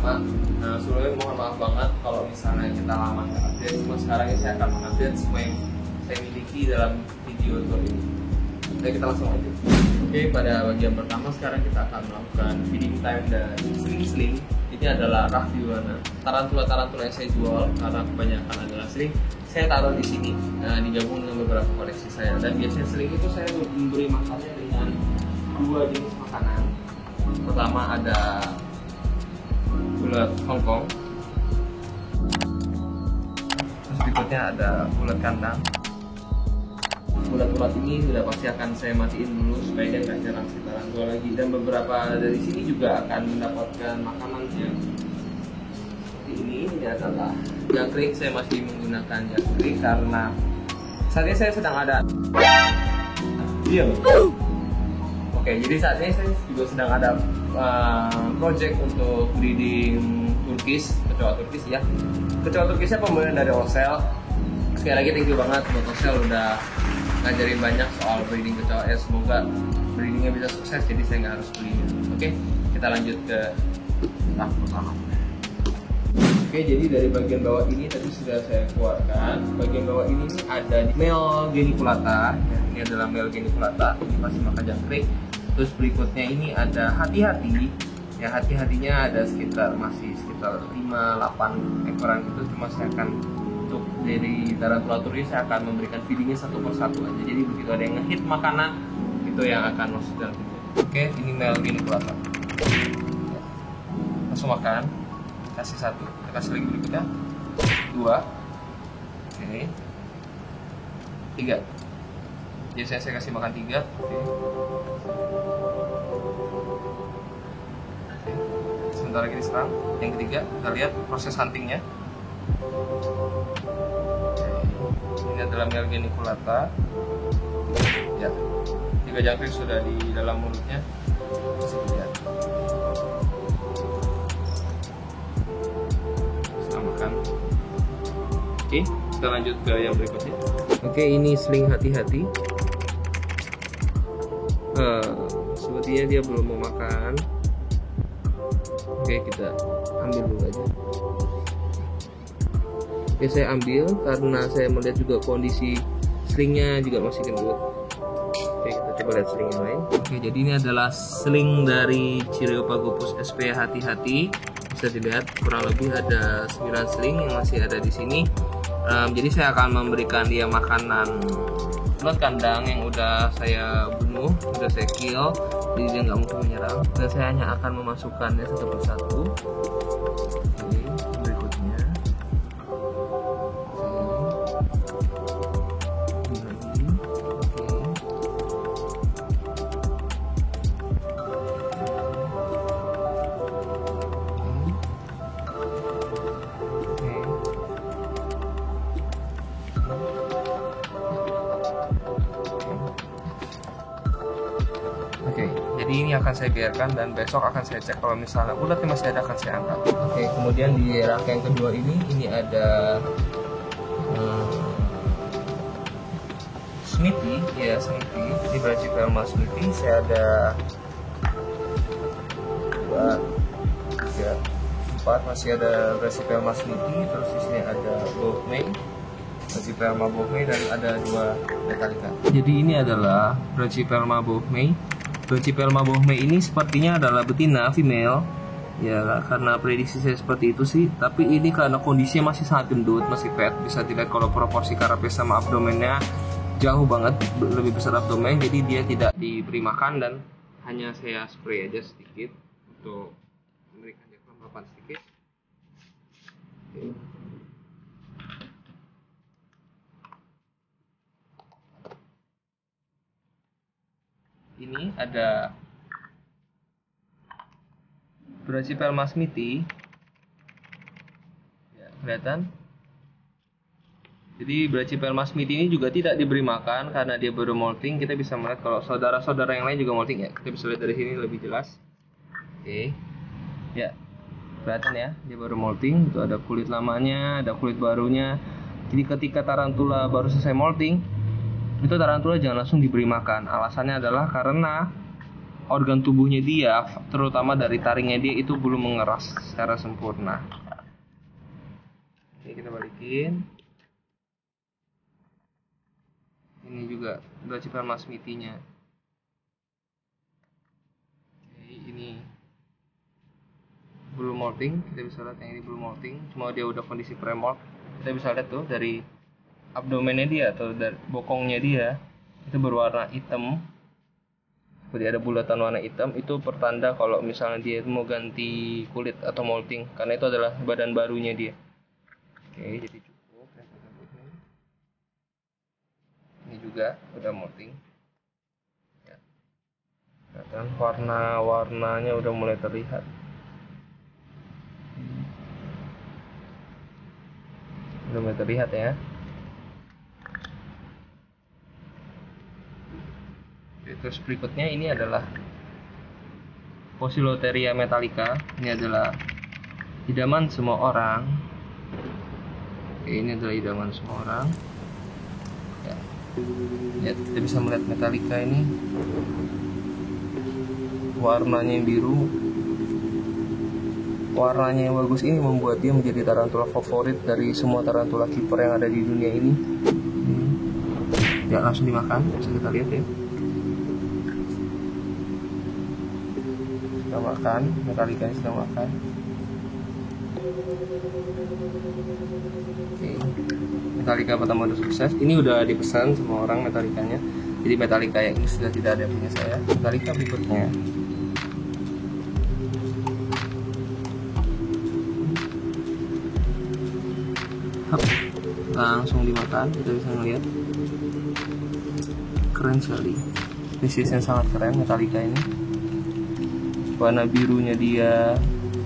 pertama. Nah, sebelumnya mohon maaf banget kalau misalnya kita lama nggak update. Cuma sekarang ini saya akan mengupdate semua yang saya miliki dalam video tour ini. Oke, kita langsung lanjut. Oke, pada bagian pertama sekarang kita akan melakukan feeding time dan sling. Ini adalah rak di mana tarantula yang saya jual karena kebanyakan adalah sling. Saya taruh di sini, digabung dengan beberapa koleksi saya. Dan biasanya sling itu saya memberi makannya dengan dua jenis makanan. Pertama ada ulat Hongkong, terus berikutnya ada ulat kandang. Ulat-ulat ini sudah pasti akan saya matiin dulu supaya dia nggak nyerang si tarantula lagi. Dan beberapa dari sini juga akan mendapatkan makanan yang seperti ini. Ini adalah jangkrik. Saya masih menggunakan jangkrik karena saat ini saya sedang ada diam. Oke, jadi saat ini saya juga sedang ada project untuk breeding Turkish, kecoa Turkish ya. Kecoa Turkishnya pembelian dari Osel. Sekali lagi thank you banget buat Osel udah ngajarin banyak soal breeding kecoa. Semoga breedingnya bisa sukses jadi saya nggak harus belinya. Oke, kita lanjut ke tahap pertama. Oke, jadi dari bagian bawah ini tadi sudah saya keluarkan. Bagian bawah ini ada male geniculata. Ya, ini adalah male geniculata. Ini masih makan jangkrik. Terus berikutnya ini ada hati-hati. Ya, hati-hatinya ada sekitar 5-8 ekoran itu. Cuma saya akan untuk dari tarantula Turki saya akan memberikan feedingnya satu persatu aja. Jadi begitu ada yang ngehit makanan itu yang akan masuk dalam video. Oke, ini male geniculata. Langsung makan. Kasih satu, kita kasih lagi berikutnya 2, oke, 3. Jadi saya kasih makan 3. Oke. Sebentar lagi diserang. Yang ketiga, kita lihat proses huntingnya. Ini adalah male geniculata. Ya, 3 jangkrik sudah di dalam mulutnya. Bisa dilihat. Oke, kita lanjut ke yang berikutnya. Oke, ini sling hati-hati. Sepertinya dia belum mau makan. Oke, kita ambil dulu aja. Oke, saya ambil karena saya melihat juga kondisi slingnya juga masih gendut. Oke, kita coba lihat sling yang lain. Oke, jadi ini adalah sling dari Chireopagopus sp hati-hati. Bisa dilihat kurang lebih ada 9 sling yang masih ada di sini. Jadi saya akan memberikan dia makanan ulat kandang yang udah saya bunuh, udah saya kill, jadi dia nggak mungkin menyerang. Dan saya hanya akan memasukkannya satu persatu. Oke, berikutnya. Oke, jadi ini akan saya biarkan dan besok akan saya cek kalau misalnya ulatnya masih ada akan saya angkat. Oke, kemudian di rak yang kedua ini ada Smithy, ya Smithy. Ini Brachypelma Smithy. Saya ada 2, 3, 4. Masih ada Brachypelma Smithy. Terus di sini ada Bohmei, Brachypelma Bohmei, dan ada 2 Metallica. Jadi ini adalah Brachypelma Bohmei. Brachypelma Bohmei ini sepertinya adalah betina, female. Ya, karena prediksi saya seperti itu sih. Tapi ini karena kondisinya masih sangat gendut, masih fat. Bisa dilihat kalau proporsi karapes sama abdomennya jauh banget, lebih besar abdomen. Jadi dia tidak diberi makan dan hanya saya spray aja sedikit untuk memberikan dia kelembapan sedikit. Oke. Ini ada Brachypelma Smithy. Ya, kelihatan. Jadi Brachypelma Smithy ini juga tidak diberi makan karena dia baru molting. Kita bisa melihat kalau saudara-saudara yang lain juga molting ya. Kita bisa lihat dari sini lebih jelas. Oke. Ya. Kelihatan ya, dia baru molting. Itu ada kulit lamanya, ada kulit barunya. Jadi ketika tarantula baru selesai molting, itu tarantula jangan langsung diberi makan. Alasannya adalah karena organ tubuhnya dia, terutama dari taringnya dia itu belum mengeras secara sempurna. Oke, kita balikin. Ini juga udah cipratan masmitinya. Oke, ini belum molting, kita bisa lihat yang ini belum molting, cuma dia udah kondisi pre-molt. Kita bisa lihat tuh dari abdomennya dia atau dari bokongnya dia itu berwarna hitam. Seperti ada bulatan warna hitam, itu pertanda kalau misalnya dia mau ganti kulit atau molting, karena itu adalah badan barunya dia. Oke, jadi cukup. Ini juga udah molting. Ya. Dan warna-warnanya udah mulai terlihat. Udah mulai terlihat ya. Terus berikutnya ini adalah Poecilotheria metallica. Ini adalah idaman semua orang. Oke, ini adalah idaman semua orang. Ya, kita bisa melihat metallica ini warnanya yang biru. Warnanya yang bagus ini membuat dia menjadi tarantula favorit dari semua tarantula keeper yang ada di dunia ini. Ya, langsung dimakan, bisa kita lihat ya. Sudah makan, metallica ini sudah makan. Oke, metallica pertama udah sukses. Ini udah dipesan semua orang metallicanya. Jadi metallica yang ini sudah tidak ada punya saya. Metallica berikutnya. Langsung dimakan, kita bisa melihat. Keren sekali. Spesiesnya sangat keren metallica ini. Warna birunya dia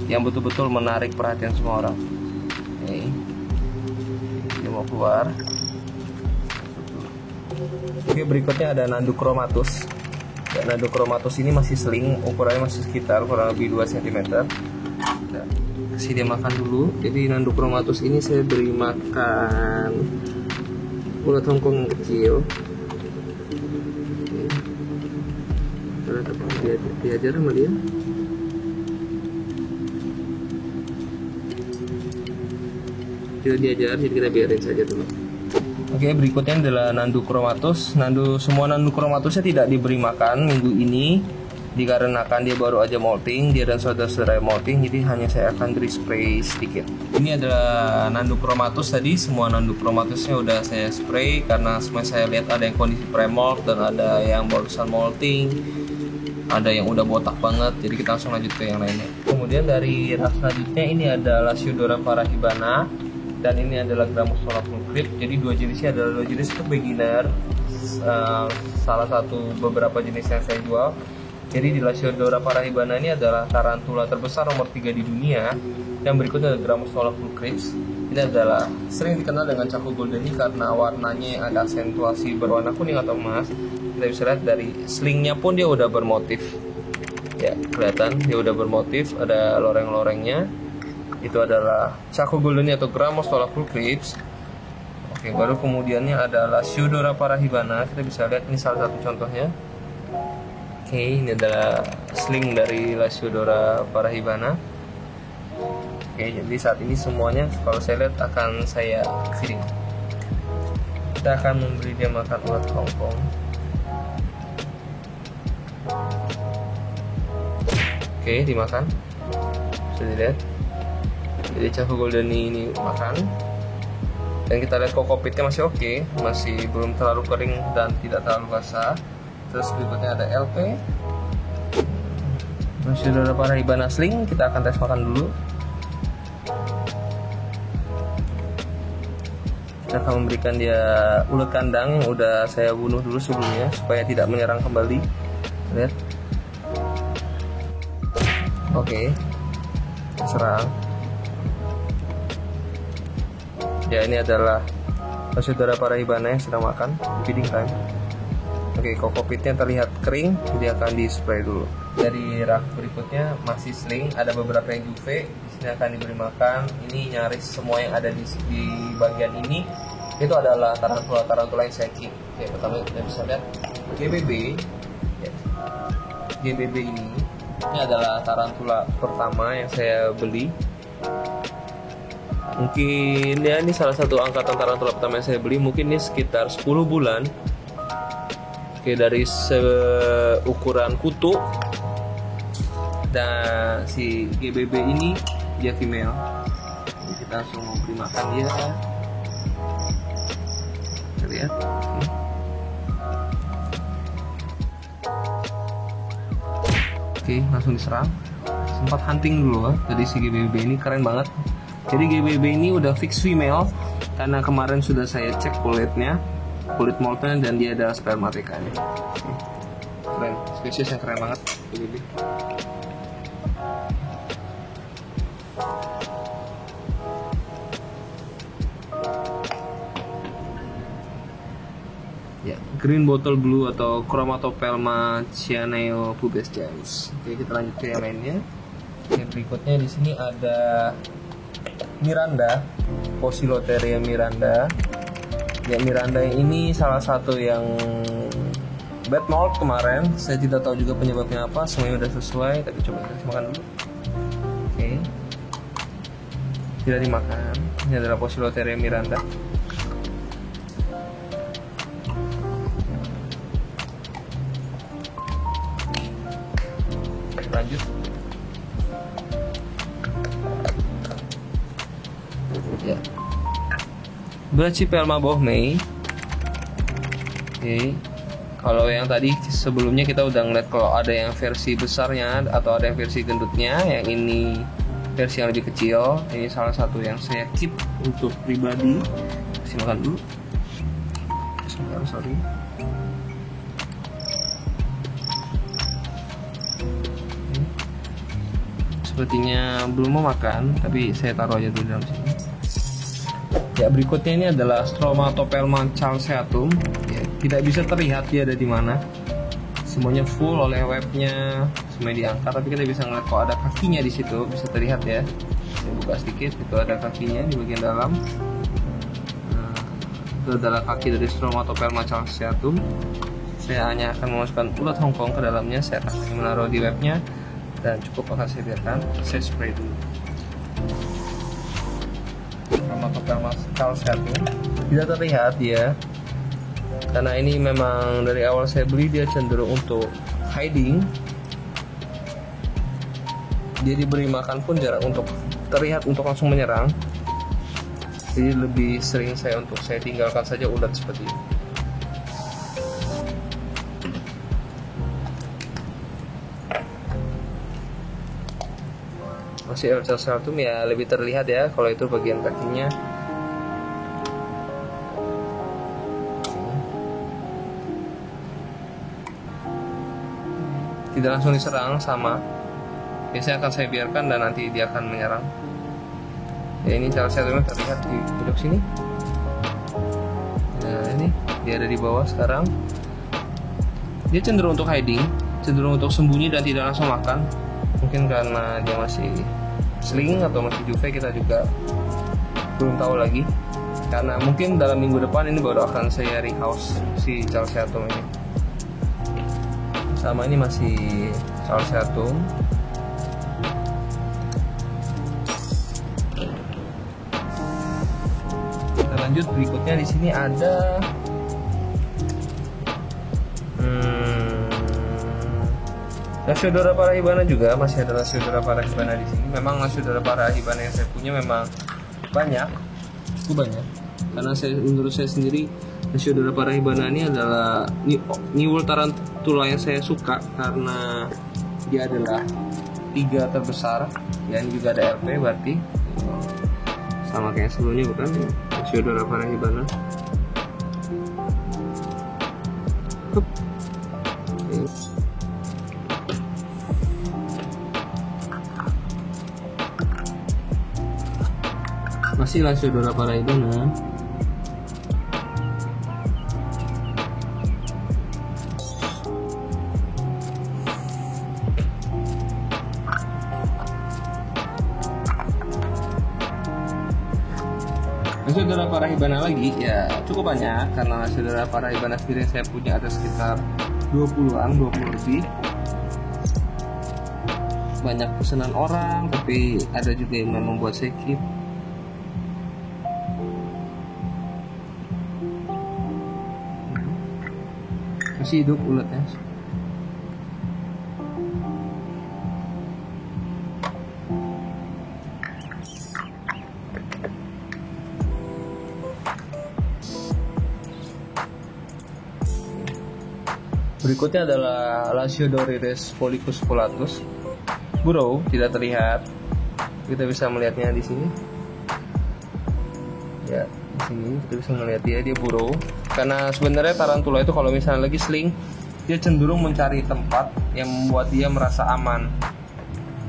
yang betul-betul menarik perhatian semua orang. Oke, dia mau keluar. Oke, berikutnya ada Nandukromatus. Ya, Nandukromatus ini masih sling, ukurannya masih sekitar kurang lebih 2 cm. Nah, kasih dia makan dulu. Jadi Nandukromatus ini saya beri makan ulat hongkong yang kecil. Oke, diajar sama dia. Tidak diajar, jadi kita biarin saja dulu. Oke, berikutnya adalah Nandukromatus. Semua Nandukromatusnya tidak diberi makan minggu ini dikarenakan dia baru aja molting, dia dan saudara-saudara molting, jadi hanya saya akan beri spray sedikit. Ini adalah Nandukromatus tadi, semua Nandukromatusnya udah saya spray karena semua saya lihat ada yang kondisi pre-molt dan ada yang barusan molting, ada yang udah botak banget, jadi kita langsung lanjut ke yang lainnya. Kemudian dari ras selanjutnya ini adalah Lasiodora parahibana. Dan ini adalah Grammostola fulcrip. Jadi dua jenisnya adalah dua jenis itu beginner. Salah satu beberapa jenis yang saya jual. Jadi di Lasiodora parahibana ini adalah tarantula terbesar nomor 3 di dunia. Yang berikutnya adalah Grammostola fulcrip. Ini adalah sering dikenal dengan Chaco goldeni karena warnanya yang ada aksentuasi berwarna kuning atau emas. Kita bisa lihat dari slingnya pun dia udah bermotif. Ya, kelihatan dia udah bermotif, ada loreng-lorengnya. Itu adalah Chaco goldeni atau Grammostola fulcrip. Oke, baru kemudiannya ada Lasiodora parahibana. Kita bisa lihat ini salah satu contohnya. Oke, ini adalah sling dari Lasiodora parahibana. Oke, jadi saat ini semuanya kalau saya lihat akan saya feeding. Kita akan memberi dia makan ulat hongkong. Oke, dimakan. Bisa dilihat. Jadi Chaco goldeni ini makan. Dan kita lihat kokopitnya masih oke, masih belum terlalu kering dan tidak terlalu basah. Terus berikutnya ada LP Lasiodora parahibana sling. Kita akan tes makan dulu. Kita akan memberikan dia ulat kandang yang udah saya bunuh dulu sebelumnya supaya tidak menyerang kembali. Lihat. Oke, serang. Ya, ini adalah Lasiodora parahibana yang sedang makan, feeding time. Oke, kokopitnya terlihat kering, jadi akan di spray dulu. Dari rak berikutnya masih sling, ada beberapa yang juve, di sini akan diberi makan. Ini nyaris semua yang ada di bagian ini itu adalah tarantula yang saya kick. Oke, pertama kita bisa lihat GBB. Ya. GBB ini adalah tarantula pertama yang saya beli. Mungkin ya ini salah satu angkatan tarantula pertama yang saya beli, mungkin ini sekitar 10 bulan. Oke, dari seukuran kutu. Dan si GBB ini dia female. Jadi kita langsung mau beri makan dia. Kita lihat. Oke, langsung diserang. Sempat hunting dulu jadi si GBB ini keren banget. Jadi GBB ini udah fix female karena kemarin sudah saya cek kulitnya, kulit moltnya, dan dia ada spermatikanya. Keren, spesies yang keren banget GBB. Ya, green bottle blue atau Chromatopelma cyaneo pubescens. Oke, kita lanjut ke yang lainnya. Oke, berikutnya di sini ada Miranda, Poecilotheria miranda. Ya, Miranda ini salah satu yang bad mold kemarin. Saya tidak tahu juga penyebabnya apa. Semuanya udah sesuai, tapi coba kita makan dulu. Oke, tidak dimakan. Ini adalah Poecilotheria miranda. Lanjut. Ya, Brachypelma bohmei. Oke, kalau yang tadi sebelumnya kita udah ngeliat kalau ada yang versi besarnya atau ada yang versi gendutnya. Yang ini versi yang lebih kecil. Ini salah satu yang saya keep untuk pribadi. Kasih makan dulu. Sebentar, sorry. Sepertinya belum mau makan, tapi saya taruh aja dulu dalam sini. Ya, berikutnya ini adalah Stromatopelma chalceatum. Ya, tidak bisa terlihat dia ada di mana. Semuanya full oleh webnya, semuanya diangkat, tapi kita bisa ngeliat kalau ada kakinya di situ, bisa terlihat ya. Saya buka sedikit, itu ada kakinya di bagian dalam. Nah, itu adalah kaki dari Stromatopelma chalceatum. Saya hanya akan memasukkan ulat Hongkong ke dalamnya. Saya akan menaruh di webnya. Dan cukup akan saya biarkan, saya spray dulu. Stromatopelma chalceatum tidak terlihat dia, karena ini memang dari awal saya beli dia cenderung untuk hiding. Dia diberi makan pun jarang untuk terlihat untuk langsung menyerang. Jadi lebih sering saya tinggalkan saja ulat seperti ini. Masih L chalceatum ya, lebih terlihat ya kalau itu bagian kakinya. Tidak langsung diserang, sama. Biasanya akan saya biarkan dan nanti dia akan menyerang. Ya, ini chalceatumnya terlihat di duduk sini. Nah, ini dia ada di bawah sekarang. Dia cenderung untuk hiding, cenderung untuk sembunyi dan tidak langsung makan. Mungkin karena dia masih sling atau masih juve, kita juga belum tahu lagi. Karena mungkin dalam minggu depan ini baru akan saya rehouse si chalceatum ini. Sama ini masih chalceatum. Kita lanjut, berikutnya di sini ada Lasiodora parahibana juga, masih ada Lasiodora parahibana di sini. Memang Lasiodora parahibana yang saya punya memang banyak, cukup banyak. Karena menurut saya sendiri Lasiodora parahibana ini adalah new tarantula yang saya suka karena dia adalah 3 terbesar. Ya, ini juga ada LP berarti sama kayak sebelumnya, bukan? Lasiodora parahibana. Masih Lasiodora parahibana. Lasiodora parahibana lagi ya cukup banyak, karena Lasiodora parahibana sendiri saya punya ada sekitar 20 lebih. banyak pesanan orang, tapi ada juga yang memang buat saya keep. Masih hidup ulatnya. Berikutnya adalah Lasiodorides polycusculatus. Burrow tidak terlihat. Kita bisa melihatnya di sini. Ya, di sini kita bisa melihat dia burrow. Karena sebenarnya tarantula itu kalau misalnya lagi sling, dia cenderung mencari tempat yang membuat dia merasa aman.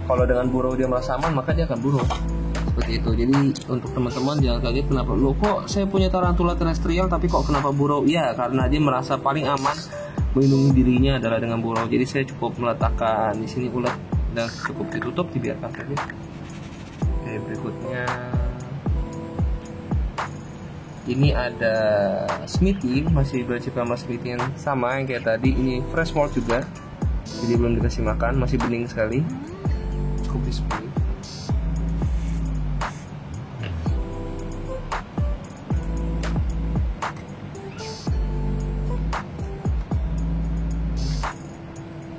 Kalau dengan burrow dia merasa aman, maka dia akan burrow. Seperti itu. Jadi untuk teman-teman jangan kaget kenapa lo kok saya punya tarantula terestrial tapi kok kenapa burrow? Ya, karena dia merasa paling aman melindungi dirinya adalah dengan burrow. Jadi saya cukup meletakkan di sini ulat dan cukup ditutup, dibiarkan saja. Oke, berikutnya ini ada Smithy, masih bercipta Smithy yang sama yang kayak tadi. Ini fresh molt juga, jadi belum dikasih makan, masih bening sekali, cukup display.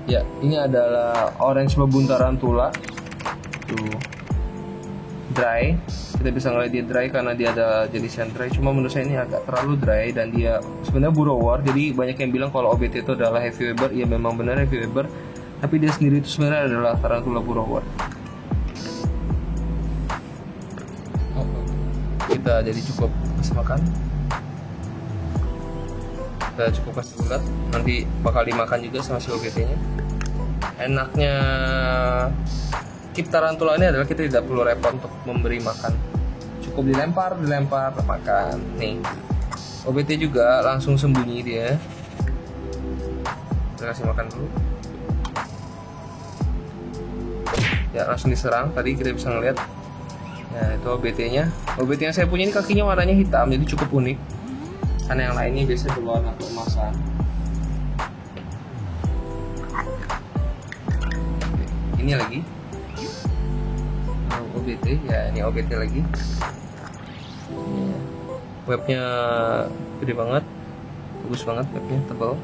Ya, ini adalah orange baboon tarantula. Tuh, dry. Kita bisa ngeliat dia dry karena dia ada jenis yang dry. Cuma menurut saya ini agak terlalu dry dan dia sebenarnya burrower. Jadi banyak yang bilang kalau OBT itu adalah heavy weber. Iya memang benar heavy weber. Tapi dia sendiri itu sebenarnya adalah tarantula burrower. Kita jadi cukup kasih makan. Kita cukup kasih ulat. Nanti bakal dimakan juga sama si OBT-nya. Enaknya keep tarantula ini adalah kita tidak perlu repot untuk memberi makan, cukup dilempar makan. Nih OBT juga langsung sembunyi dia. Kita kasih makan dulu ya, langsung diserang. Tadi kita bisa ngeliat ya itu OBT yang saya punya ini kakinya warnanya hitam, jadi cukup unik karena yang lainnya biasanya berwarna keemasan. Ini lagi OBT ya, ini OBT lagi. Webnya gede banget, bagus banget webnya, tebal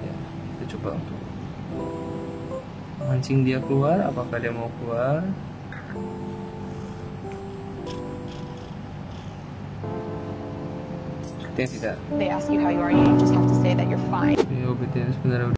ya. Kita coba untuk mancing dia keluar. Apakah dia mau keluar? Sepertinya tidak. They ask you how you are, you just have to say that you're fine. Ya, OBT sebenarnya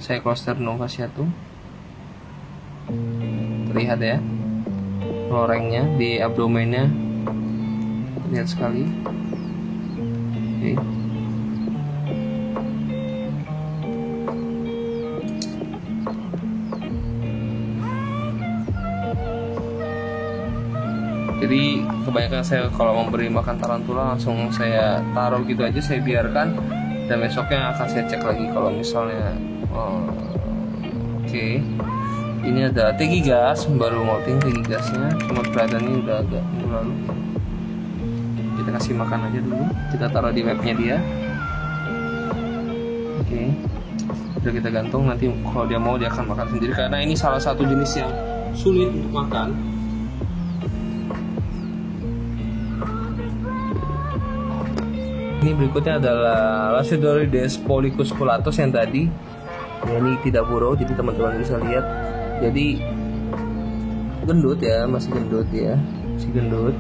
Cyclosternum fasciatum. Terlihat ya lorengnya di abdomennya, lihat sekali. Oke. Jadi kebanyakan saya kalau memberi makan tarantula langsung saya taruh gitu aja, saya biarkan, dan besoknya akan saya cek lagi kalau misalnya oke. Ini ada tegigas, baru molting tegigasnya, cuma kelihatannya udah agak minggu lalu. Kita kasih makan aja dulu, kita taruh di webnya dia. Oke, udah kita gantung, nanti kalau dia mau dia akan makan sendiri, karena ini salah satu jenis yang sulit untuk makan. Ini berikutnya adalah Lasiodorides polycusculatus yang tadi ya, ini tidak burrow, jadi teman-teman bisa lihat. Jadi gendut ya, masih gendut ya, masih gendut.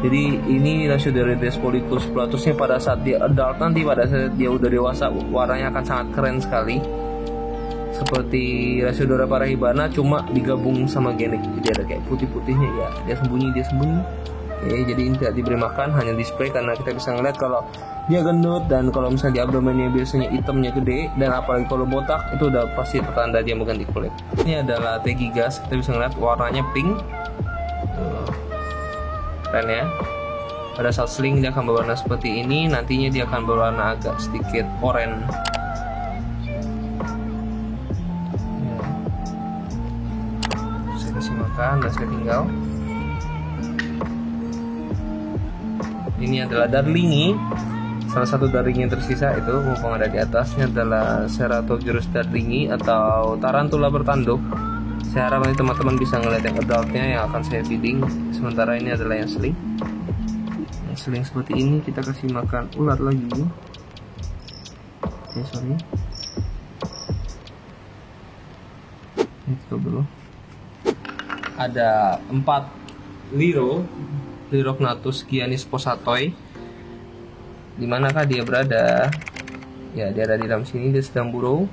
Jadi ini Lasiodorides polycusculatusnya pada saat dia adult, nanti pada saat dia udah dewasa warnanya akan sangat keren sekali, seperti Lasiodora parahibana cuma digabung sama genik. Jadi ada kayak putih-putihnya ya, dia sembunyi. Oke, jadi ini tidak diberi makan, hanya display, karena kita bisa ngeliat kalau dia gendut, dan kalau misalnya di abdomennya biasanya hitamnya gede, dan apalagi kalau botak itu udah pasti pertanda dia mau ganti kulit. Ini adalah tegigas, kita bisa ngeliat warnanya pink. Keren ya. Pada saat sling dia akan berwarna seperti ini, nantinya dia akan berwarna agak sedikit oranye. Saya kasih makan dan saya tinggal. Ini adalah darlingi, salah satu darling yang tersisa itu mumpung ada di atasnya adalah Ceratogyrus darlingi atau tarantula bertanduk. Saya harap nanti teman-teman bisa ngeliat yang adultnya yang akan saya feeding. Sementara ini adalah yang sling. Yang sling seperti ini kita kasih makan ulat lagi. Oke, sorry. Ini tutup dulu. Ada 4 Lirognathus gianis posatoi. Di manakah dia berada? Ya, dia ada di dalam sini, dia sedang burrow.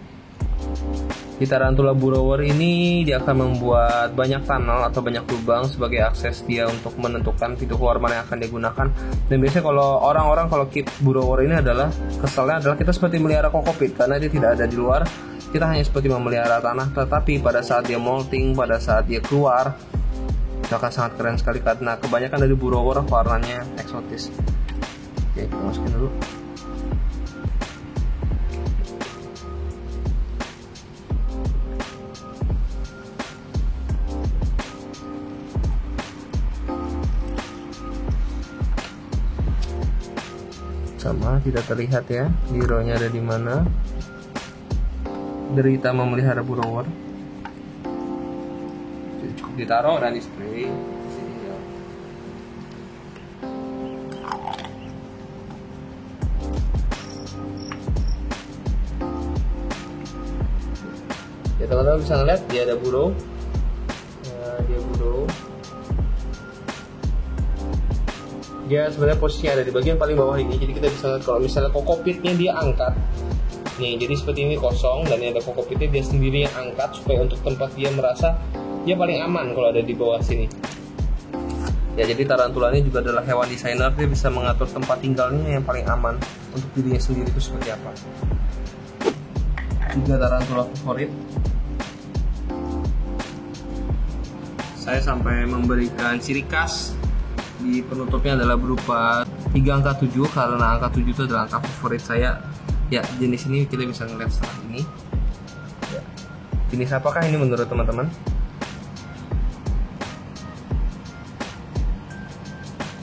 Di tarantula burrower ini dia akan membuat banyak tunnel atau banyak lubang sebagai akses dia untuk menentukan pintu keluar mana yang akan digunakan. Dan biasanya kalau orang-orang kalau keep burrower ini adalah kesalnya adalah kita seperti melihara kokopit, karena dia tidak ada di luar. Kita hanya seperti memelihara tanah, tetapi pada saat dia molting, pada saat dia keluar, itu akan sangat keren sekali karena kebanyakan dari burrower warnanya eksotis. Oke, kita masukin dulu. Sama, tidak terlihat ya bironya ada di mana. Derita memelihara burrower. Cukup ditaruh dan di spray. Ya teman-teman bisa ngeliat dia ada burrow. Dia burrow. Dia sebenarnya posisinya ada di bagian paling bawah ini, jadi kita bisa lihat kalau misalnya kokopitnya dia angkat nih, jadi seperti ini kosong dan ini ada kokopitnya, dia sendiri yang angkat supaya untuk tempat dia merasa dia paling aman kalau ada di bawah sini ya. Jadi tarantula ini juga adalah hewan desainer, dia bisa mengatur tempat tinggalnya yang paling aman untuk dirinya sendiri itu seperti apa. Juga tarantula favorit, saya sampai memberikan ciri khas di penutupnya adalah berupa 3 angka 7, karena angka 7 itu adalah angka favorit saya. Ya, jenis ini kita bisa ngeliat setelah ini. Ya. Jenis apakah ini menurut teman-teman?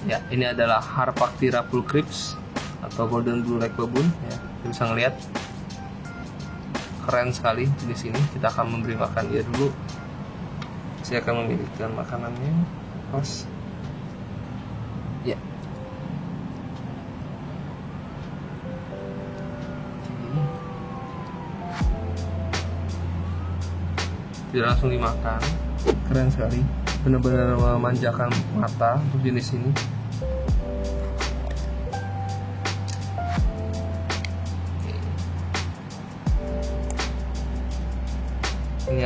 Ya, ini adalah Harpactira pulchrips atau golden blue leg baboon. Ya, kita bisa ngeliat keren sekali jenis ini. Kita akan memberi makan dia dulu. Saya akan memilihkan makanannya. Pas. Ya. Tidak langsung dimakan. Keren sekali. Benar-benar memanjakan mata untuk jenis ini.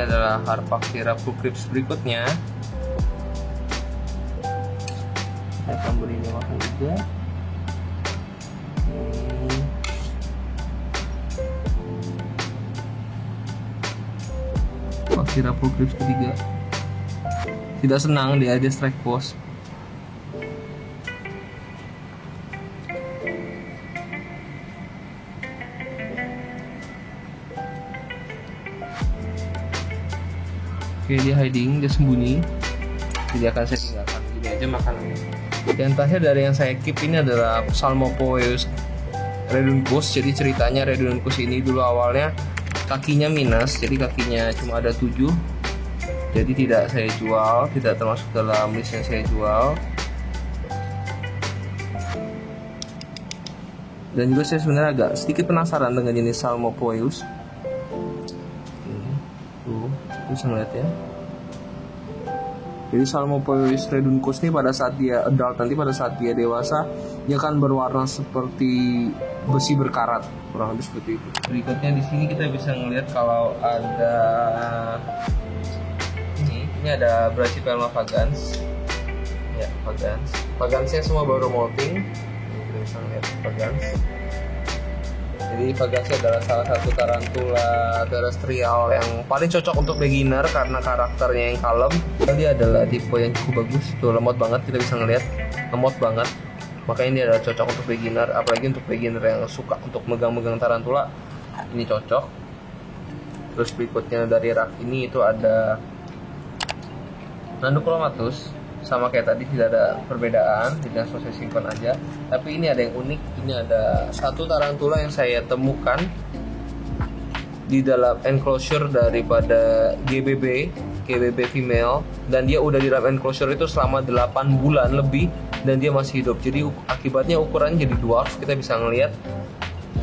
ini adalah Harpactira Pulchrips berikutnya. Saya akan beri dia makan juga. Harpactira Pulchrips ketiga. Tidak senang dia strike pose. Oke, dia hiding, dia sembunyi. Jadi akan saya tinggalkan gini aja makanannya. Yang terakhir dari yang saya keep ini adalah Psalmopoeus reduncus. Jadi ceritanya reduncus ini dulu awalnya kakinya minus, jadi kakinya cuma ada 7. Jadi tidak saya jual, tidak termasuk dalam list yang saya jual. Dan juga saya sebenarnya agak sedikit penasaran dengan jenis Psalmopoeus. Tuh, bisa ngeliat ya. Jadi Psalmopoeus reduncus ini pada saat dia adult, nanti pada saat dia dewasa, dia akan berwarna seperti besi berkarat, kurang lebih seperti itu. Berikutnya di sini kita bisa ngeliat kalau ada ini ada Brachypelma vagans. Ya, vagans. Vagansnya semua baru molting. Ini kita bisa lihat vagans. Jadi vagansnya adalah salah satu tarantula terestrial yang paling cocok untuk beginner karena karakternya yang kalem. Dia adalah tipe yang cukup bagus. Tuh, lemot banget, kita bisa ngeliat. Lemot banget. Makanya ini adalah cocok untuk beginner, apalagi untuk beginner yang suka untuk megang-megang tarantula. Ini cocok. Terus berikutnya dari rak ini itu ada Nanochromatus, sama kayak tadi tidak ada perbedaan, tidak langsung saya simpan aja. Tapi ini ada yang unik, ini ada satu tarantula yang saya temukan di dalam enclosure daripada GBB female, dan dia udah di dalam enclosure itu selama 8 bulan lebih dan dia masih hidup. Jadi akibatnya ukurannya jadi dwarf, kita bisa ngelihat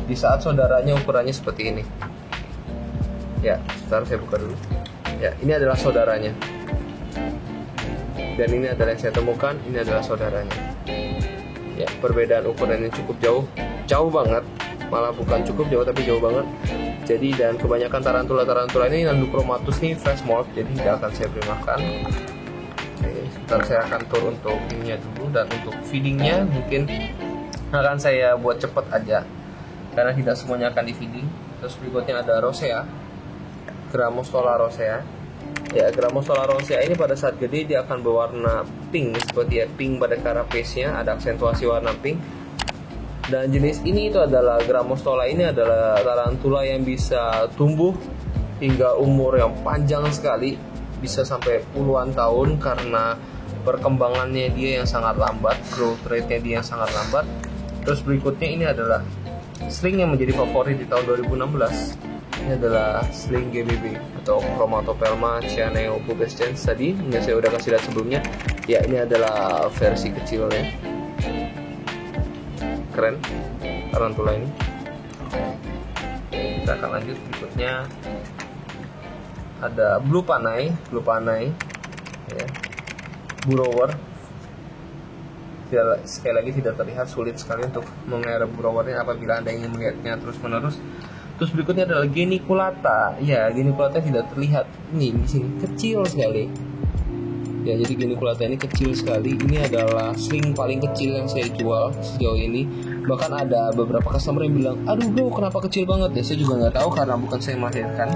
di saat saudaranya ukurannya seperti ini. Ya, sebentar saya buka dulu. Ya, ini adalah saudaranya. Dan ini adalah yang saya temukan, ini adalah saudaranya. Ya, perbedaan ukurannya cukup jauh banget, malah bukan cukup jauh tapi jauh banget. Jadi dan kebanyakan tarantula ini Nanochromatus nih fresh molt, jadi tidak akan saya beri makan. Oke, sebentar saya akan tur untuk ininya dulu, dan untuk feedingnya mungkin akan saya buat cepet aja karena tidak semuanya akan di feeding. Terus berikutnya ada Rosea, Grammostola rosea. Ya, Grammostola rosea ini pada saat gede dia akan berwarna pink, seperti ya pink pada carapace-nya, ada aksentuasi warna pink. Dan jenis ini itu adalah Grammostola ini adalah tarantula yang bisa tumbuh hingga umur yang panjang sekali, bisa sampai puluhan tahun karena perkembangannya dia yang sangat lambat, growth rate-nya dia yang sangat lambat. Terus berikutnya ini adalah sling yang menjadi favorit di tahun 2016. Ini adalah sling GBB atau Chromatopelma cyaneopubescens tadi yang saya udah kasih lihat sebelumnya. Ya, ini adalah versi kecilnya. Keren tarantula ini. Kita akan lanjut berikutnya. Ada Blue Panay ya. Burrower. Sekali lagi tidak terlihat, sulit sekali untuk mengenai burrowernya apabila Anda ingin melihatnya terus-menerus. Terus berikutnya adalah Geniculata. Ya, Geniculata tidak terlihat. Ini di sini kecil sekali. Ya, jadi Geniculata ini kecil sekali. Ini adalah sling paling kecil yang saya jual sejauh ini. Bahkan ada beberapa customer yang bilang, "Aduh bro, kenapa kecil banget?" Ya, saya juga nggak tahu karena bukan saya melahirkan.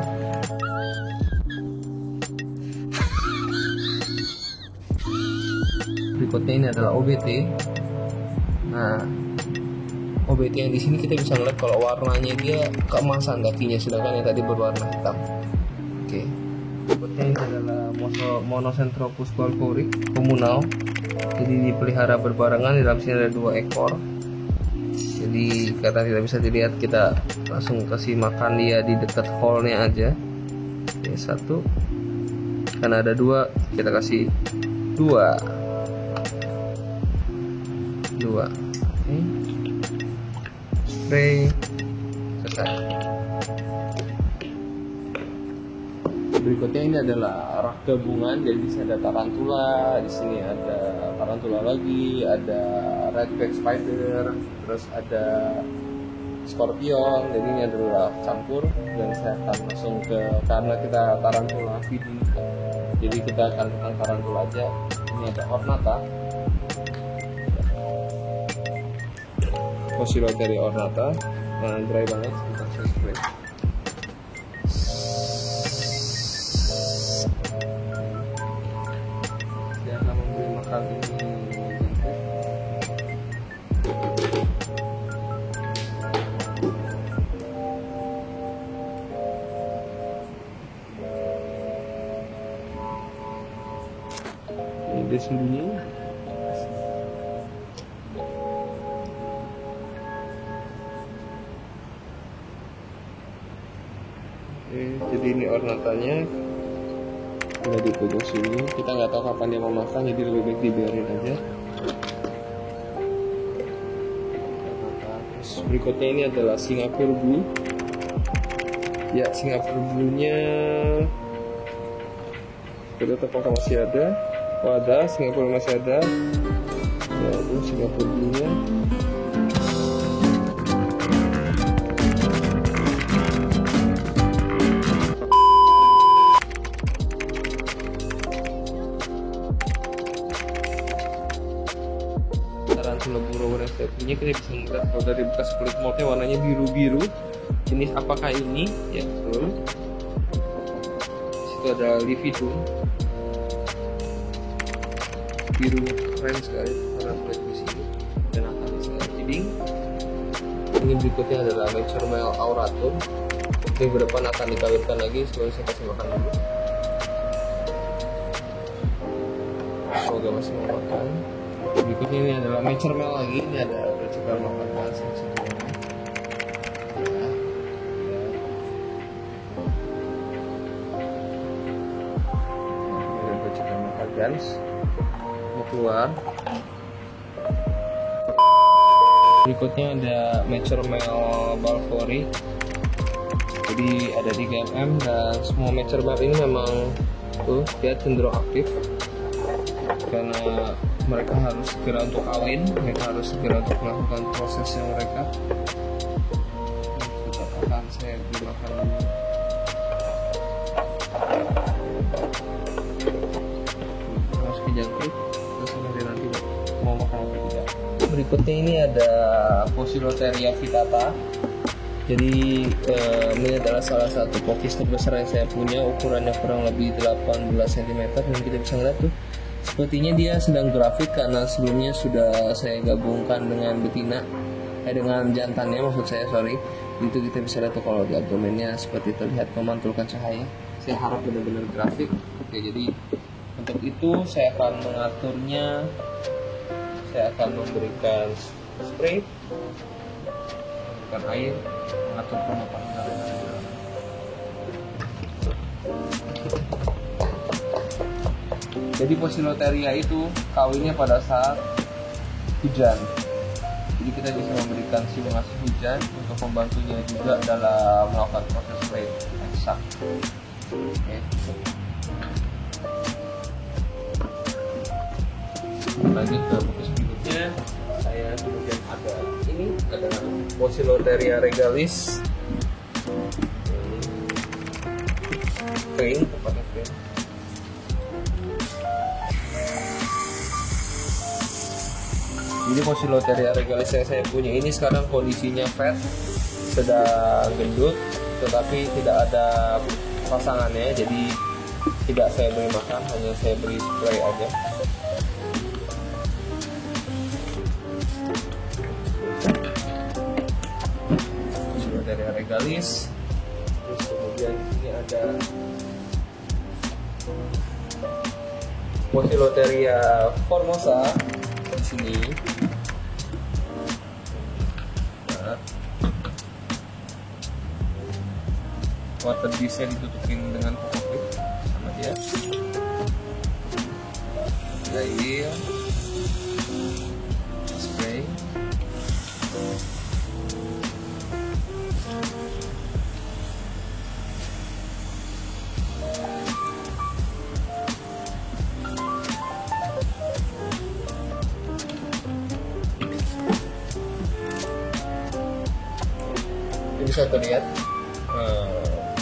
Berikutnya ini adalah OBT. Nah, OBT yang di sini kita bisa ngeliat kalau warnanya dia keemasan kakinya, sedangkan yang tadi berwarna hitam. Oke. Berikutnya ini adalah Monocentrophus balfouri komunal. Jadi dipelihara berbarengan, di dalam sini ada 2 ekor. Jadi karena tidak bisa dilihat, kita langsung kasih makan dia di dekat hole-nya aja. Oke, 1. Karena ada 2, kita kasih 2. Oke. Selesai. Berikutnya ini adalah rak gabungan, jadi di sini ada tarantula, di sini ada tarantula lagi, ada redback spider, terus ada scorpion. Jadi ini adalah campur, dan saya akan langsung ke, karena kita tarantula feeding, jadi kita akan tentang tarantula aja. Ini ada ornata, Poecilotheria ornata. Nah, dry banget, sebentar saya spray. Saya akan memberi makan ini dia sembunyi. Oke, jadi ini ornatanya udah di pojok sini. Kita nggak tahu kapan dia mau makan, jadi lebih baik dibiarin aja. Terus berikutnya ini adalah Singapore Blue. Ya, Singapore Blue-nya kita apakah masih ada? Oh, ada, Singapura masih ada. Lalu Singapura Blue-nya. Tarantula burrower yang saya punya, kita bisa melihat kalau dari bekas kulit moldnya warnanya biru-biru. Jenis apakah ini? Ya, betul. Di situ ada lividum. Biru keren sekali karena kulit di sini, dan akan sangat feeding. Ini berikutnya adalah mature male auratum. Ini ke depan akan dikawinkan lagi, sebelum saya kasih makan dulu. Semoga masih mau makan. Berikutnya ini adalah mature male lagi. Ini ada bercakap makan pas sebelumnya. Ini ada bercakap makan gans. Keluar. Berikutnya ada mature male balfouri. Jadi ada 3 mm, dan semua mature male ini memang tuh dia cenderung aktif karena mereka harus segera untuk kawin, mereka harus segera untuk melakukan prosesnya mereka. Kita akan saya beri makan dulu. Harus kejangkrik. Nanti mau makan apa tidak. Berikutnya ini ada Poecilotheria vittata. Jadi ini adalah salah satu pokis terbesar yang saya punya, ukurannya kurang lebih 18 cm, dan kita bisa lihat tuh sepertinya dia sedang grafik karena sebelumnya sudah saya gabungkan dengan betina, dengan jantannya maksud saya, sorry. Itu kita bisa lihat tuh kalau di abdomennya seperti terlihat memantulkan cahaya. Saya harap benar-benar grafik. Oke, jadi untuk itu saya akan mengaturnya. Saya akan memberikan spray, memberikan air, mengatur penumpangnya. Jadi Poecilotheria itu kawinnya pada saat hujan. Jadi kita bisa memberikan simulasi hujan untuk membantunya juga dalam melakukan proses spray eksak. Oke. Lanjut ke fokus berikutnya, saya kemudian ada ini, ada Poecilotheria regalis, kering, tepatnya kering. Jadi Poecilotheria regalis yang saya punya ini sekarang kondisinya fat, sedang gendut, tetapi tidak ada pasangannya, jadi tidak saya beri makan, hanya saya beri spray aja. Poecilotheria regalis. Terus kemudian ini ada Poecilotheria formosa di sini. Nah, water dish-nya ditutupin dengan kokopit sama dia. Air, spray. bisa terlihat.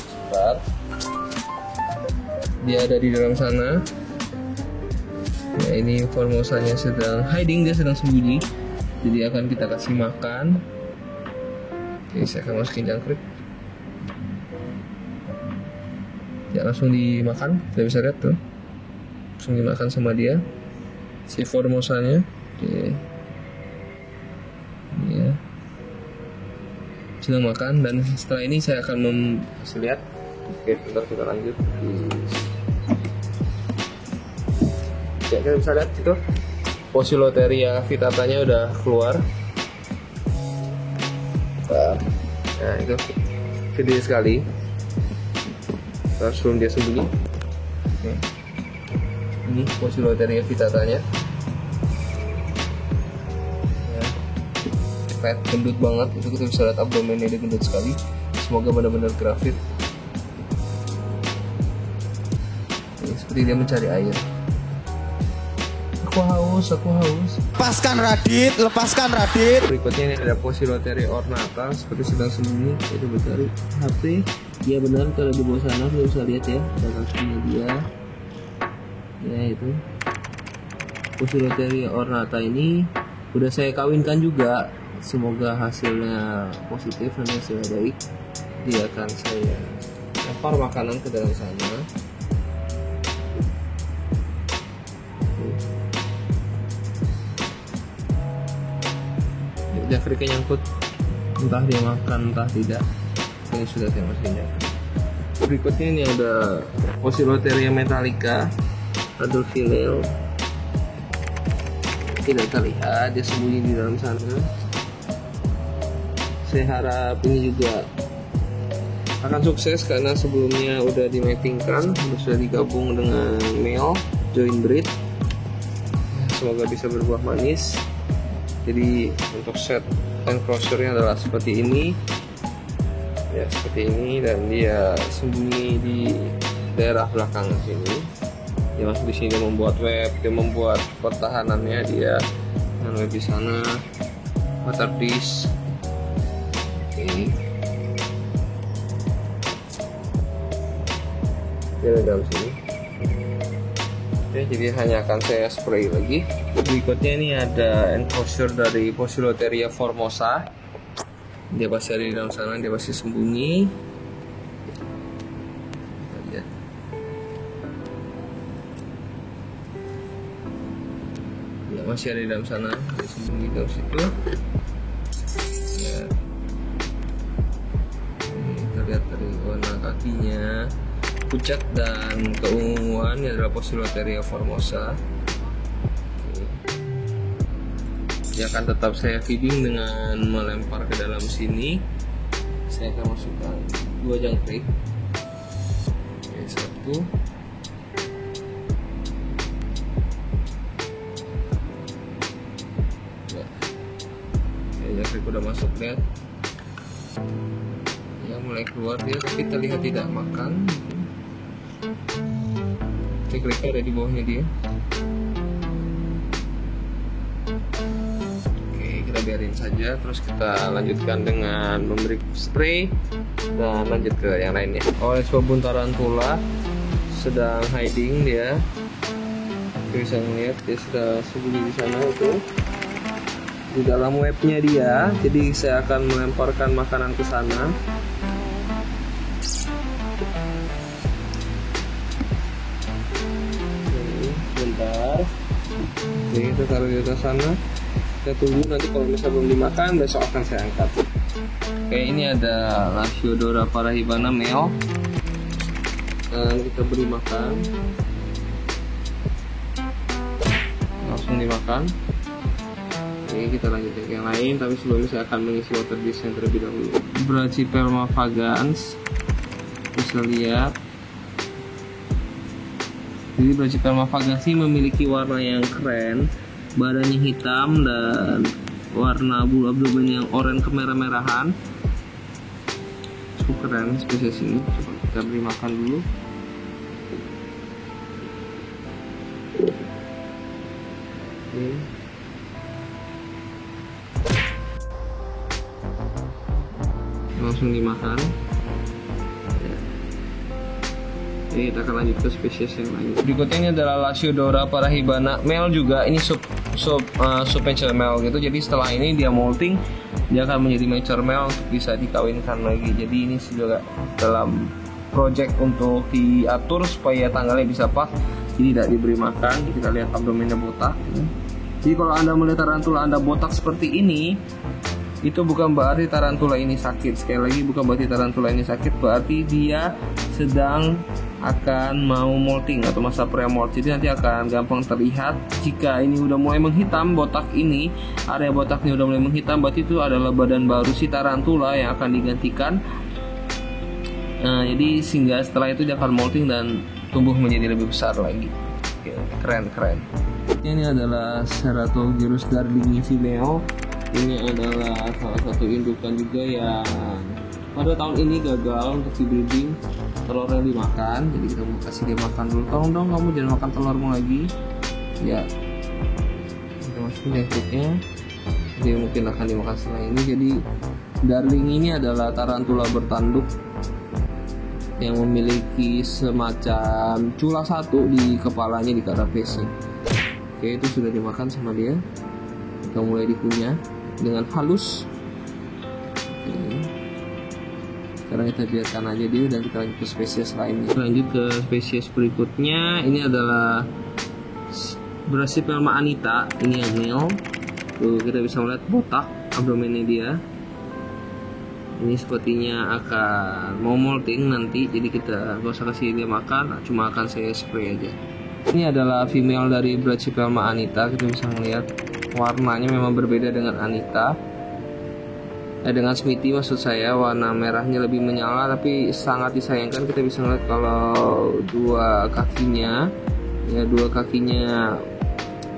Sebentar. Dia ada di dalam sana. Ya, ini Formosanya sedang hiding, dia sedang sembunyi. Jadi akan kita kasih makan. Oke, saya akan masukin jangkrik. Ya, langsung dimakan. Kita bisa lihat tuh. Langsung dimakan sama dia. Si Formosanya. Oke. Ya. Sedang makan, dan setelah ini saya akan kasih lihat. Oke, bentar kita lanjut. Ya, kita bisa lihat itu Poecilotheria vittata-nya udah keluar. Nah, itu gede sekali. Langsung dia sembunyi. Oke. Ini Poecilotheria vittata-nya. Ya. Fat, gendut banget. Itu kita bisa lihat abdomennya, dia gendut sekali. Semoga benar-benar grafit. Ini seperti dia mencari air. Aku haus. Lepaskan Radit. Berikutnya ini ada Poecilotheria ornata, seperti sedang sembunyi. Kita mencari HP. Dia benar, kalau di bawah sana kita bisa lihat ya, ada kakinya dia. Ya, itu Poecilotheria ornata ini udah saya kawinkan juga. Semoga hasilnya positif dan hasilnya baik. Dia akan saya lempar makanan ke dalam sana. Jangkriknya nyangkut, entah dia makan entah tidak. Ini sudah saya masukin jangkrik. Berikutnya ini ada Poecilotheria metallica, Adolphileo. Tidak terlihat, dia sembunyi di dalam sana. Saya harap ini juga akan sukses karena sebelumnya udah dimatingkan, sudah digabung dengan male joint breed. Semoga bisa berbuah manis. Jadi untuk set enclosure-nya adalah seperti ini, ya seperti ini, dan dia sembunyi di daerah belakang sini. Dia masuk di sini, dia membuat web, dia membuat pertahanannya, dia dengan web di sana, water dish. Oke. Dia ada dalam sini. Oke, jadi hanya akan saya spray lagi. Berikutnya ini ada enclosure dari Poecilotheria formosa. Dia pasti ada di dalam sana, dia pasti sembunyi. Kita lihat. Ya, masih ada di dalam sana, dia sembunyi di dalam situ. Ya. Ini kita lihat dari warna kakinya. Pucat dan keunguan, ini adalah Poecilotheria formosa. Dia akan tetap saya feeding dengan melempar ke dalam sini. Saya akan masukkan 2 jangkrik. Oke, 1. Ya, jangkrik udah masuk, lihat. Ya, mulai keluar dia, tapi terlihat tidak makan. Jangkriknya ada di bawahnya dia. Oke, kita biarin saja. Terus kita lanjutkan dengan memberi spray dan lanjut ke yang lainnya. Oleclobun tarantula sedang hiding dia. Kita bisa melihat dia sudah sembunyi di sana itu. Di dalam webnya dia. Jadi saya akan melemparkan makanan ke sana. Jadi kita taruh di atas sana. Kita tunggu, nanti kalau misalnya belum dimakan besok akan saya angkat. Oke, ini ada Lasiodora parahibana male. Dan kita beri makan. Langsung dimakan. Oke, kita lanjut ke yang lain, tapi sebelumnya saya akan mengisi water dish-nya terlebih dahulu. Brachypelma vagans. Bisa lihat. Jadi Brachypelma vagans ini memiliki warna yang keren, badannya hitam dan warna bulu abdomen yang oranye kemerah-merahan. Cukup keren spesies ini. Coba kita beri makan dulu. langsung dimakan. Jadi kita akan lanjut ke spesies yang lain. Berikutnya ini adalah Lasiodora parahibana, male juga. Ini sub mature male gitu. Jadi setelah ini dia molting, dia akan menjadi mature male untuk bisa dikawinkan lagi. Jadi ini juga dalam project untuk diatur supaya tanggalnya bisa pas. Jadi tidak diberi makan. Jadi kita lihat abdomennya botak. Jadi kalau Anda melihat tarantula Anda botak seperti ini, itu bukan berarti tarantula ini sakit. Sekali lagi, bukan berarti tarantula ini sakit, berarti dia sedang akan mau molting atau masa pre-molt. Jadi nanti akan gampang terlihat jika ini udah mulai menghitam, botak ini, area botaknya udah mulai menghitam, berarti itu adalah badan baru si tarantula yang akan digantikan. Jadi sehingga setelah itu dia akan molting dan tumbuh menjadi lebih besar lagi. Oke, keren. Ini adalah Ceratogyrus darlingi female. Ini adalah salah satu indukan juga yang pada tahun ini gagal untuk di breeding. Telurnya dimakan, jadi kita mau kasih dia makan dulu. Tolong dong kamu jangan makan telurmu lagi. Ya, kita masukin jangkriknya. Dia mungkin akan dimakan setelah ini. Jadi darling ini adalah tarantula bertanduk yang memiliki semacam cula satu di kepalanya di carapace. Oke, itu sudah dimakan sama dia. Kita mulai dikunyah dengan halus. Sekarang kita biarkan aja dia dan kita lanjut ke spesies lainnya. Lanjut ke spesies berikutnya. Ini adalah Brachypelma anita. Ini yang male. Tuh kita bisa melihat botak abdomennya dia. Ini sepertinya akan mau molting nanti. Jadi kita gak usah kasih dia makan, cuma akan saya spray aja. Ini adalah female dari Brachypelma anita. Kita bisa melihat warnanya memang berbeda dengan anita. Dengan Smithy maksud saya, warna merahnya lebih menyala, tapi sangat disayangkan kita bisa melihat kalau dua kakinya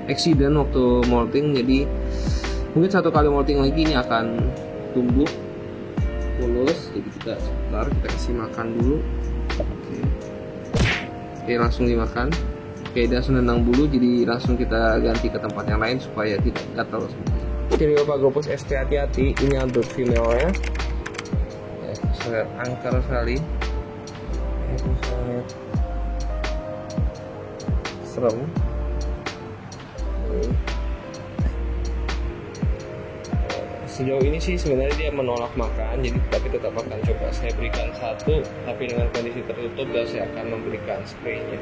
accident waktu molting. Jadi mungkin satu kali molting lagi ini akan tumbuh mulus. Jadi kita kasih makan dulu. Oke, langsung dimakan. Oke, dia langsung nendang bulu, jadi langsung kita ganti ke tempat yang lain supaya tidak gatal. Stereophagopus SP, hati-hati, ini adult female-nya. Sangat angker sekali. Sangat serem. Sejauh ini sih sebenarnya dia menolak makan, jadi tapi tetap akan coba saya berikan satu, tapi dengan kondisi tertutup, dan saya akan memberikan spraynya,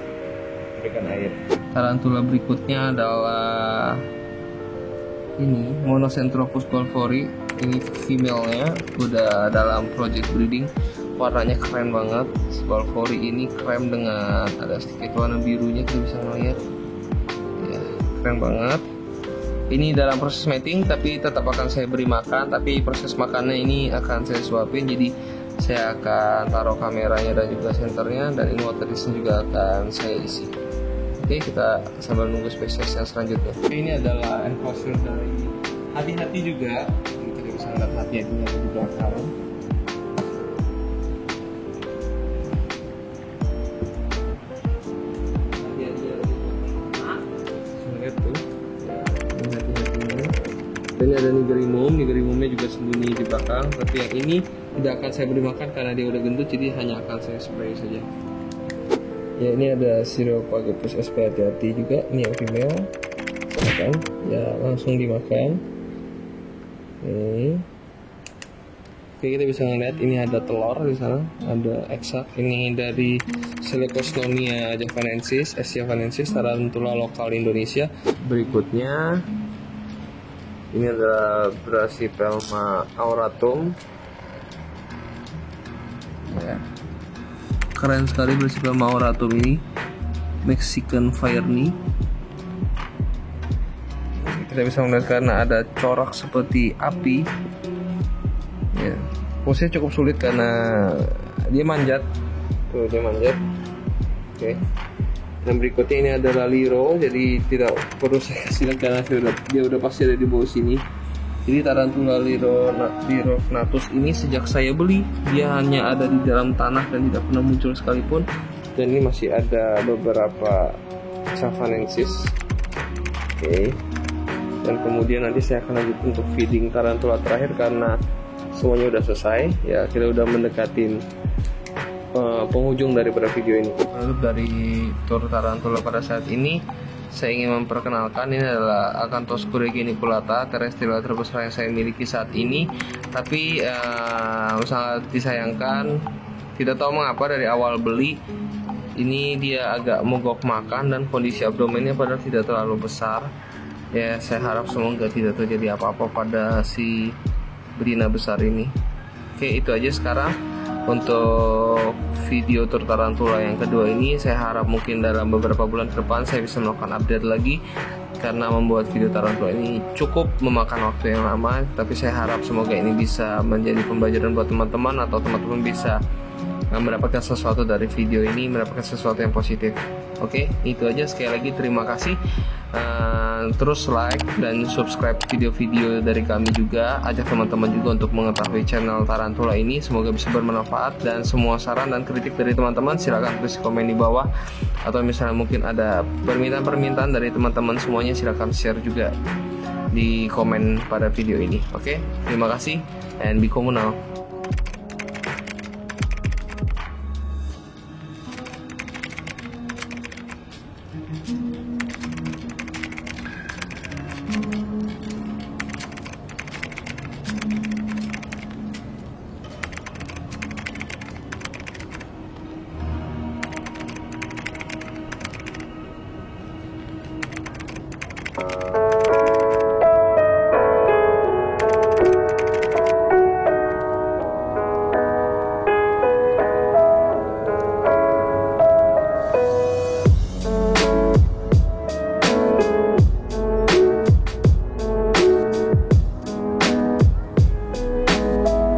memberikan air. Tarantula berikutnya adalah ini Monocentrophus balfouri. Ini female-nya udah dalam project breeding. Warnanya keren banget. Balfouri ini krem dengan ada sedikit warna birunya, kita bisa melihat ya, keren banget. Ini dalam proses mating, tapi tetap akan saya beri makan. Tapi proses makannya ini akan saya suapin, jadi saya akan taruh kameranya dan juga senternya, dan ini water dish juga akan saya isi. Oke, kita sambil nunggu spesies yang selanjutnya. Ini adalah enclosure dari hati-hati juga. Kita bisa lihat hati-hatinya di belakang. Lihat tuh, hati-hatinya. Dan ini ada nigerimum juga sembunyi di belakang. Tapi yang ini tidak akan saya beri makan karena dia udah gendut, jadi hanya akan saya spray saja. Ya, ini ada Stereophagopus SP, hati-hati juga. Ini yang female. Makan. Ya, langsung dimakan. Oke, kita bisa ngeliat ini ada telur di sana, ada eksak. Ini dari Seleucostomia javanensis, S. javanensis, tarantula lokal Indonesia. Berikutnya ini adalah Brachypelma auratum. Ya. Keren sekali Brachypelma auratum ini, Mexican fire knee. Kita bisa melihat karena ada corak seperti api. Ya, posisinya cukup sulit karena dia manjat. Tuh, dia manjat. Oke. Dan berikutnya ini adalah Liro, jadi tidak perlu saya kasih lihat karena dia udah pasti ada di bawah sini. Jadi tarantula Lirognathus ini sejak saya beli dia hanya ada di dalam tanah dan tidak pernah muncul sekalipun. Dan ini masih ada beberapa javanensis. Oke. Dan kemudian nanti saya akan lanjut untuk feeding tarantula terakhir karena semuanya udah selesai ya, kita udah mendekatin penghujung daripada video ini. Lalu dari tur tarantula pada saat ini saya ingin memperkenalkan, ini adalah Acanthus geniculata, terestrial terbesar yang saya miliki saat ini. Tapi sangat disayangkan, tidak tahu mengapa dari awal beli ini dia agak mogok makan dan kondisi abdomennya padahal tidak terlalu besar. Ya, saya harap semoga tidak terjadi apa-apa pada si betina besar ini. Oke, itu aja sekarang untuk video tur tarantula yang kedua ini. Saya harap mungkin dalam beberapa bulan ke depan saya bisa melakukan update lagi, karena membuat video tarantula ini cukup memakan waktu yang lama. Tapi saya harap semoga ini bisa menjadi pembelajaran buat teman-teman, atau teman-teman bisa mendapatkan sesuatu dari video ini, mendapatkan sesuatu yang positif. Oke, itu aja. Sekali lagi terima kasih. Terus like dan subscribe video-video dari kami juga. Ajak teman-teman juga untuk mengetahui channel Tarantula ini. Semoga bisa bermanfaat, dan semua saran dan kritik dari teman-teman silakan tulis komen di bawah, atau misalnya mungkin ada permintaan-permintaan dari teman-teman semuanya, silakan share juga di komen pada video ini. Oke, terima kasih and be komunal.